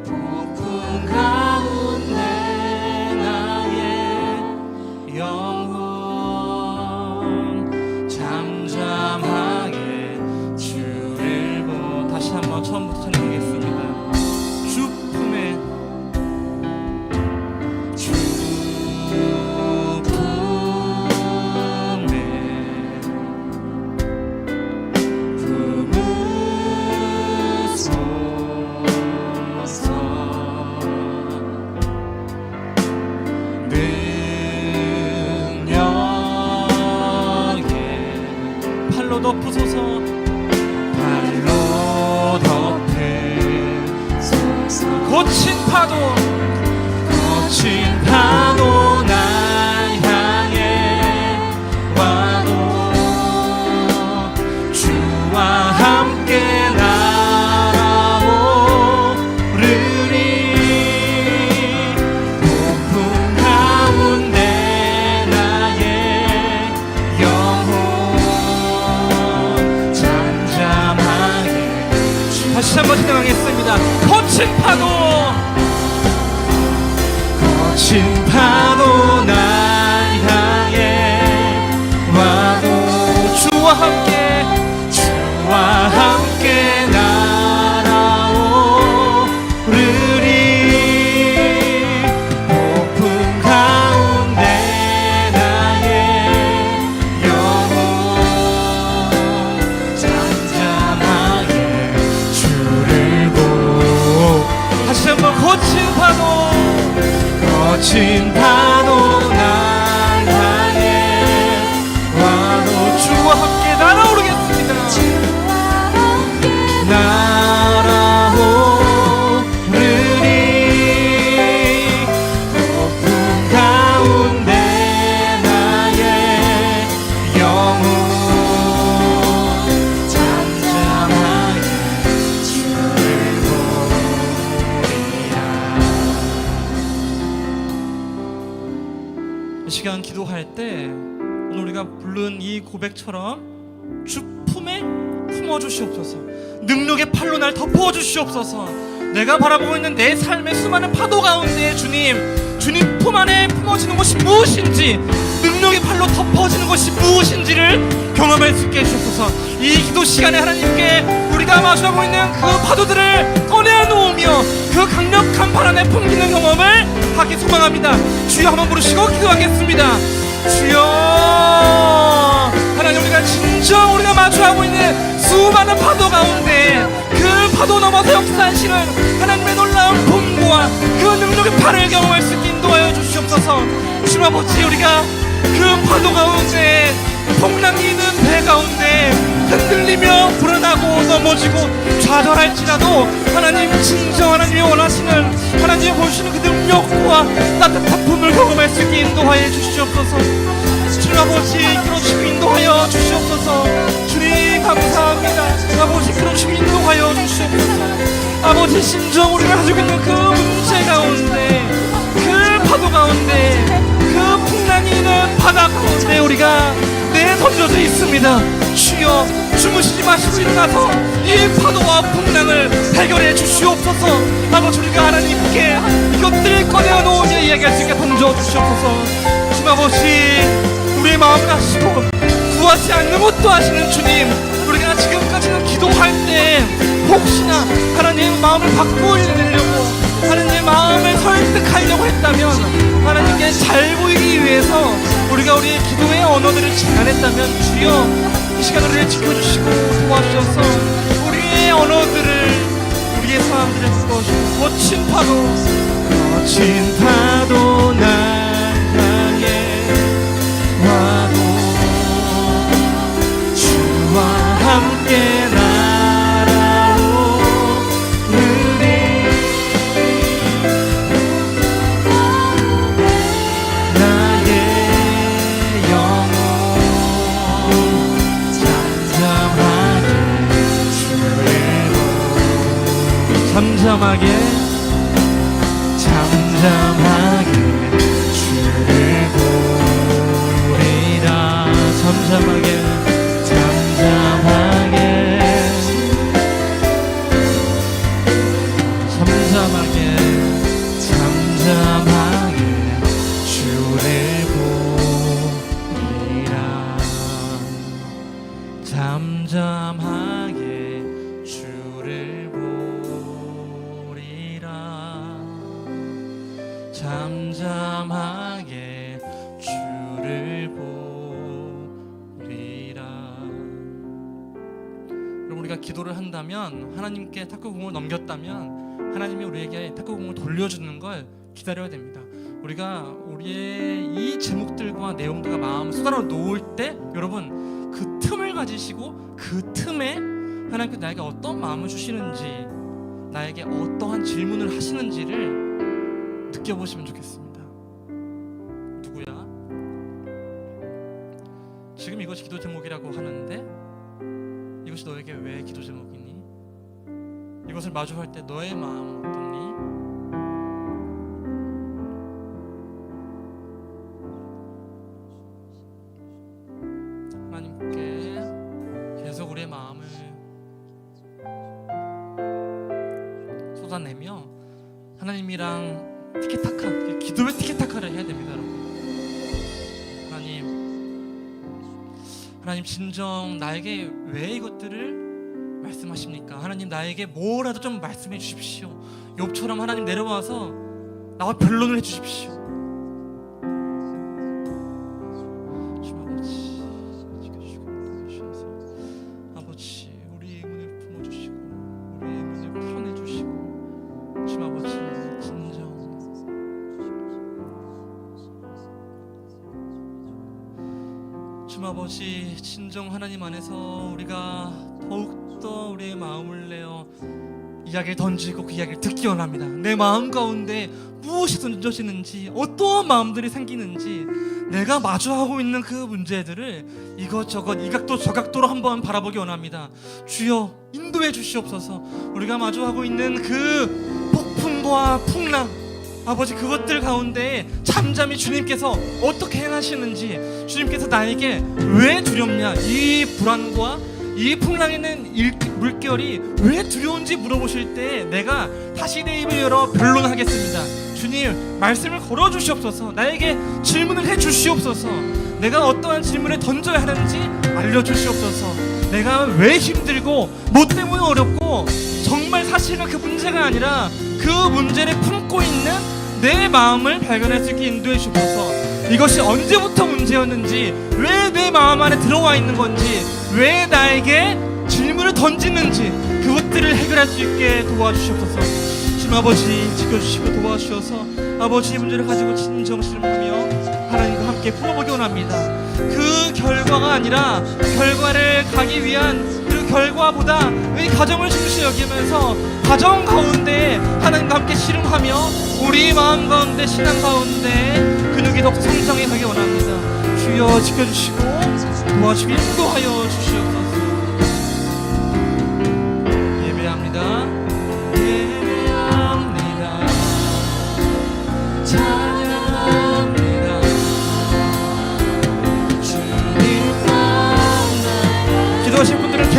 폭풍 가운데 나의 영혼 잠잠하게 주를 보. 다시 한번 처음부터 찬양하겠습니다. 주 품에 팔로 덮으소서. 팔로 덮으소서. 거친 파도, 거친 파도 날 향해 와도 주와 함께 날아오르리. 폭풍 가운데 나의 영혼 다시 한번 진행하겠습니다. 거친 파도, 거친 파도 날 향해 와도 주와 함께, 주와 함께 날아오르리. 폭풍 가운데 나의 영혼 잠잠하게 다시 한번 거친 파도, 거친 파도 날 향해 와도 주와 함께 날아오르겠습니다. 날아오르리. 폭풍 가운데 나의 영혼 잠잠하게 주를 이 시간 기도할 때 오늘 우리가 부른 이 고백처럼 주 품에 품어주시옵소서. 능력의 팔로 날 덮어주시옵소서. 내가 바라보고 있는 내 삶의 수많은 파도 가운데 주님 품 안에 품어지는 것이 무엇인지, 능력의 팔로 덮어지는 것이 무엇인지를 경험할 수 있게 해주옵소서. 이 기도 시간에 하나님께 우리가 마주하고 있는 그 파도들을 꺼내놓으며 그 강력한 발 안에 품기는 경험을 하기 소망합니다. 주여 한번 부르시고 기도하겠습니다. 주여, 하나님, 우리가 진정 우리가 마주하고 있는 수많은 파도 가운데 그 파도 넘어서 역사하시는 하나님의 놀라운 본고와 그 능력의 팔을 경험할 수 있게 인도하여 주시옵소서. 주님 아버지, 우리가 그 파도 가운데, 풍랑이 있는 배 가운데 흔들리며 불안하고 넘어지고 좌절할지라도 하나님, 진정 하나님이 원하시는, 하나님이 보시는 그 능력과 따뜻한 품을 경험할 수 있게 인도하여 주시옵소서. 주님 아버지, 끌어주시고 인도하여 주시옵소서. 주님, 감사합니다. 아버지 그런 주님 인도하여 주시옵소서. 아버지 심정 우리가 가지고 있는 그 문제 가운데, 그 파도 가운데, 그 풍랑이 있는 바다 가운데 우리가 내던져져 있습니다. 주여 주무시지 마시고 일어나서 이 파도와 풍랑을 해결해 주시옵소서. 아버지 우리가 하나님께 이것들을 꺼내어 놓으며 이야기할 수 있게 던져 주시옵소서. 주님 아버지 우리의 마음을 아시고 구하지 않는 것도 아시는 주님, 우리가 지금까지는 기도할 때 혹시나 하나님의 마음을 바꾸려고, 하나님의 마음을 설득하려고 했다면, 하나님께 잘 보이기 위해서 우리가 우리의 기도의 언어들을 제한했다면 주여 이 시간 우리를 지켜주시고 도와주셔서 우리의 언어들을, 우리의 사람들을 바꿔주시고 거친 파도 날 향해 와도 주와 함께 잠잠하게 주를 보리라. 잠잠하게 주를 보리라. 잠잠하게 주를 보리라. 잠잠하게 주를 보리라. 여러분 우리가 기도를 한다면, 하나님께 탁구공을 넘겼다면 하나님이 우리에게 탁구공을 돌려주는 걸 기다려야 됩니다. 우리가 우리의 이 제목들과 내용들과 마음을 쏟아져 놓을 때 여러분 그 틈을 가지시고 그 틈에 하나님께 나에게 어떤 마음을 주시는지, 나에게 어떠한 질문을 하시는지를 느껴보시면 좋겠습니다. 누구야? 지금 이것이 기도 제목이라고 하는데 이것이 너에게 왜 기도 제목이니? 이것을 마주할 때 너의 마음은 어떠니? 하나님께 계속 우리의 마음을 쏟아내며 하나님이랑 티키타카, 기도의 티키타카를 해야 됩니다, 여러분. 하나님 진정 나에게 왜 이것들을 말씀하십니까? 하나님 나에게 뭐라도 좀 말씀해 주십시오. 욥처럼 하나님 내려와서 나와 변론을 해 주십시오. 주님 아버지 지켜주시고 도와주셔서 아버지 우리 의문을 품어주시고 우리 의문을 풀어내주시고 주님 아버지 진정 주님 아버지 진정 하나님 안에서 우리가 더욱더 우리의 마음을 내어 이야기를 던지고 그 이야기를 듣기 원합니다. 내 마음 가운데 무엇이 던져지는지, 어떠한 마음들이 생기는지, 내가 마주하고 있는 그 문제들을 이것저것 이각도 저각도로 한번 바라보기 원합니다. 주여 인도해 주시옵소서. 우리가 마주하고 있는 그 폭풍과 풍랑, 아버지 그것들 가운데 잠잠히 주님께서 어떻게 행하시는지, 주님께서 나에게 왜 두렵냐, 이 불안과 이 풍랑에 있는 물결이 왜 두려운지 물어보실 때 내가 다시 내 입을 열어 변론하겠습니다. 주님 말씀을 걸어주시옵소서. 나에게 질문을 해주시옵소서. 내가 어떠한 질문을 던져야 하는지 알려주시옵소서. 내가 왜 힘들고 뭐 때문에 어렵고, 정말 사실은 그 문제가 아니라 그 문제를 품고 있는 내 마음을 발견할 수 있게 인도해 주옵소서. 이것이 언제부터 문제였는지, 왜 내 마음 안에 들어와 있는 건지, 왜 나에게 질문을 던지는지 그것들을 해결할 수 있게 도와주시옵소서. 주님 아버지 지켜주시고 도와주셔서 아버지의 문제를 가지고 진정 실험하며 하나님과 함께 풀어보기 원합니다. 그 결과가 아니라 결과를 가기 위한 그 결과보다 이 가정을 중시 여기면서 가정 가운데 하나님과 함께 실험하며 우리 마음 가운데 신앙 가운데 근육이 더 성장해 가기 원합니다. 주여 지켜주시고 도와주시고 인도하여 주시옵소서.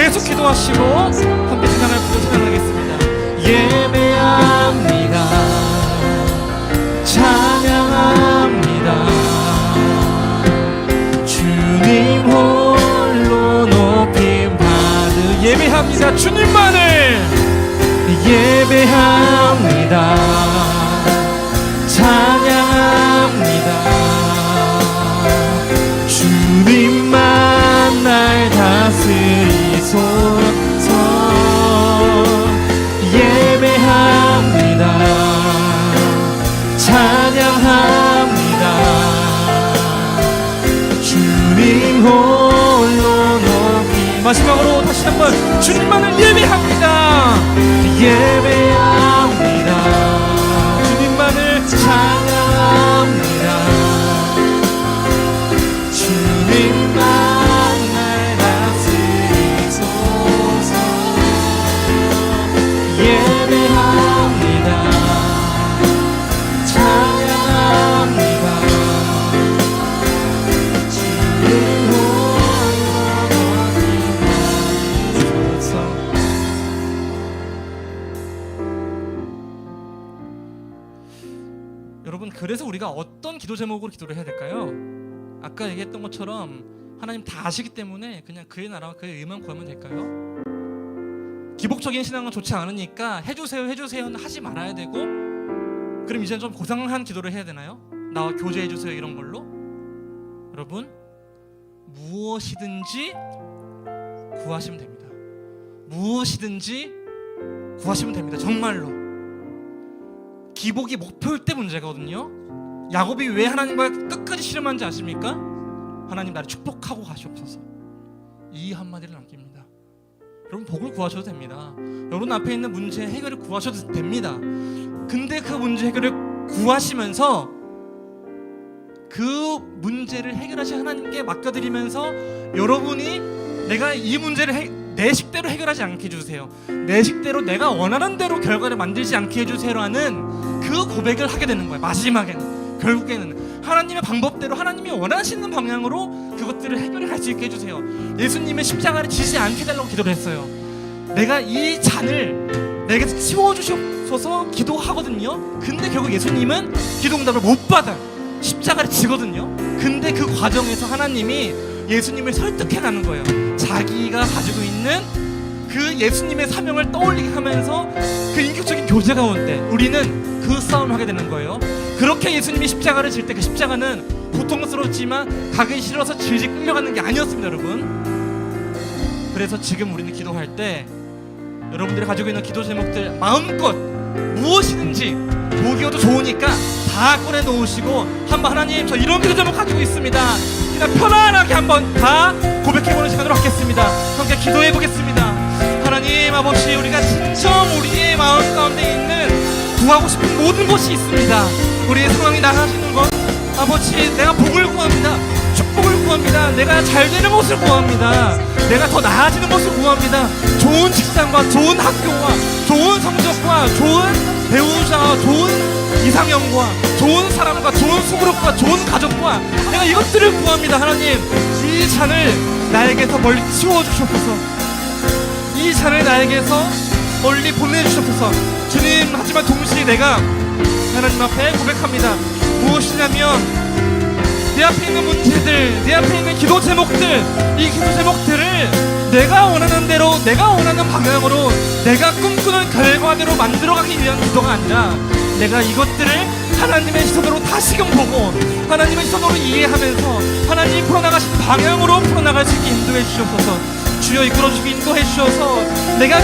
계속 기도하시고 함께 찬양을 부르며 찬양하겠습니다. 예배합니다. 찬양합니다. 주님 홀로 높임 받으 예배합니다. 주님만을 예배합니다. 찬양합니다. 주님만 날 다스리소서. 예배합니다. 찬양합니다. 주님 홀로 높이 마지막으로 다시 한번 주님만을 예배합니다. 예배합니다. 주님만을 찬양합니다. 주님만 날 다스리소서. 예배합니다. 찬양합니다. 주님 홀로 높이 받으소서. 여러분, 그래서 우리가 어떤 기도 제목으로 기도를 해야 될까요? 아까 얘기했던 것처럼 하나님 다 아시기 때문에 그냥 그의 나라와 그의 의만 구하면 될까요? 기복적인 신앙은 좋지 않으니까 해주세요는 하지 말아야 되고, 그럼 이제는 좀 고상한 기도를 해야 되나요? 나와 교제해주세요 이런 걸로? 여러분, 무엇이든지 구하시면 됩니다. 무엇이든지 구하시면 됩니다. 정말로. 기복이 목표일 때 문제거든요. 야곱이 왜 하나님과 끝까지 씨름하는지 아십니까? 하나님 나를 축복하고 가시옵소서. 이 한마디를 남깁니다. 여러분, 복을 구하셔도 됩니다. 여러분 앞에 있는 문제 해결을 구하셔도 됩니다. 근데 그 문제 해결을 구하시면서 그 문제를 해결하신 하나님께 맡겨드리면서 여러분이 내가 이 문제를 내 식대로 해결하지 않게 해주세요, 내 식대로 내가 원하는 대로 결과를 만들지 않게 해주세요라는 그 고백을 하게 되는 거예요. 마지막에는, 결국에는 하나님의 방법대로 하나님이 원하시는 방향으로 그것들을 해결해 갈 수 있게 해주세요. 예수님의 십자가를 지지 않게 해달라고 기도를 했어요. 내가 이 잔을 내게서 치워주셔서 기도하거든요. 근데 결국 예수님은 기도응답을 못 받아요. 십자가를 지거든요. 근데 그 과정에서 하나님이 예수님을 설득해가는 거예요. 자기가 가지고 있는 그 예수님의 사명을 떠올리게 하면서 그 인격적인 교제 가운데 우리는 그 싸움을 하게 되는 거예요. 그렇게 예수님이 십자가를 질 때 그 십자가는 고통스럽지만 가기 싫어서 질질 끌려가는 게 아니었습니다, 여러분. 그래서 지금 우리는 기도할 때 여러분들이 가지고 있는 기도 제목들 마음껏 무엇이든지 보기여도 좋으니까 다 꺼내놓으시고 한번 하나님 저 이런 기도 제목 가지고 있습니다, 그냥 편안하게 한번 다 고백해보는 시간으로 갖겠습니다. 함께 기도해보겠습니다. 하나님 아버지, 우리가 진정 우리의 마음 가운데 있는 구하고 싶은 모든 것이 있습니다. 우리의 상황이 나아지는 것, 아버지 내가 복을 구합니다, 축복을 구합니다, 내가 잘 되는 것을 구합니다, 내가 더 나아지는 것을 구합니다. 좋은 직장과 좋은 학교와 좋은 성적과 좋은 배우자와 좋은 이상형과 좋은 사람과 좋은 수그룹과 좋은 가족과 내가 이것들을 구합니다. 하나님, 이 잔을 나에게서 멀리 치워주시옵소서. 이 잔을 나에게서 멀리 보내주시옵소서. 주님, 하지만 동시에 내가 하나님 앞에 고백합니다. 무엇이냐면 내 앞에 있는 문제들, 내 앞에 있는 기도 제목들, 이 기도 제목들을 내가 원하는 대로, 내가 원하는 방향으로, 내가 꿈꾸는 결과대로 만들어가기 위한 기도가 아니라 내가 이것들을 하나님의 시선으로 다시금 보고 하나님의 시선으로 이해하면서 하나님이 풀어나가신 방향으로 풀어나갈 수 있게 인도해 주시옵소서. 주여 이끌어주시고 인도해 주셔서 내가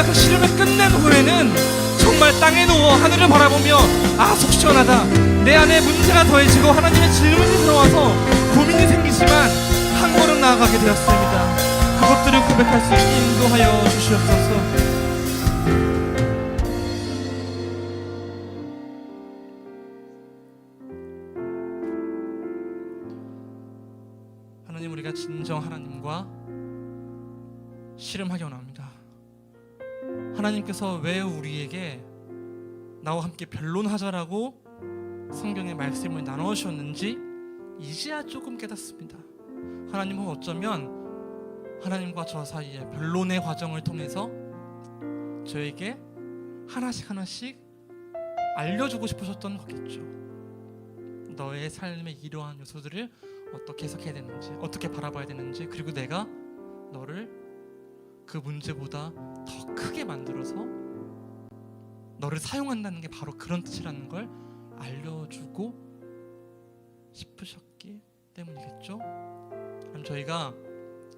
그 시름을 끝낸 후에는 정말 땅에 누워 하늘을 바라보며 아, 속 시원하다, 내 안에 문제가 더해지고 하나님의 질문이 들어와서 고민이 생기지만 한 걸음 나아가게 되었습니다. 그것들을 고백할 수 있게 인도하여 주시옵소서. 하나님, 우리가 진정 하나님과 씨름하기 원합니다. 하나님께서 왜 우리에게 나와 함께 변론하자라고 성경의 말씀을 나누셨는지 이제야 조금 깨닫습니다. 하나님은 어쩌면 하나님과 저 사이의 변론의 과정을 통해서 저에게 하나씩 하나씩 알려주고 싶으셨던 거겠죠. 너의 삶의 이러한 요소들을 어떻게 해석해야 되는지, 어떻게 바라봐야 되는지, 그리고 내가 너를 그 문제보다 더 크게 만들어서 너를 사용한다는 게 바로 그런 뜻이라는 걸 알려주고 싶으셨기 때문이겠죠. 그럼 저희가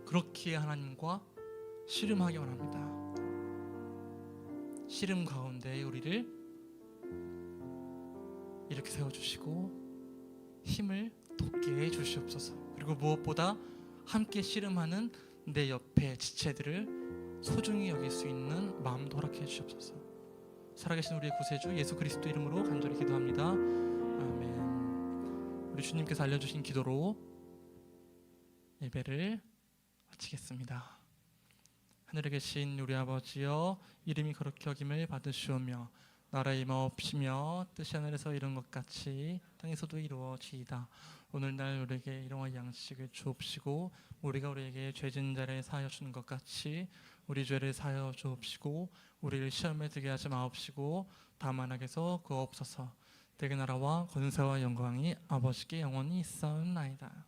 그렇게 하나님과 씨름하기 원합니다. 씨름 가운데 우리를 이렇게 세워주시고 힘을 돋게 해주시옵소서. 그리고 무엇보다 함께 씨름하는 내 옆에 지체들을 소중히 여길 수 있는 마음도 허락해 주시옵소서. 살아계신 우리의 구세주 예수 그리스도 이름으로 간절히 기도합니다. 아멘. 우리 주님께서 알려주신 기도로 예배를 마치겠습니다. 하늘에 계신 우리 아버지여, 이름이 거룩히 여김을 받으시오며 나라의 임하옵시며 뜻이 하늘에서 이룬 것 같이 땅에서도 이루어지이다. 오늘날 우리에게 일용할 양식을 주옵시고 우리가 우리에게 죄진 자를 사하여 주는 것 같이 우리 죄를 사하여 주옵시고 우리를 시험에 들게 하지 마옵시고 다만 악에서 구하옵소서. 대개 나라와 권세와 영광이 아버지께 영원히 있사옵나이다.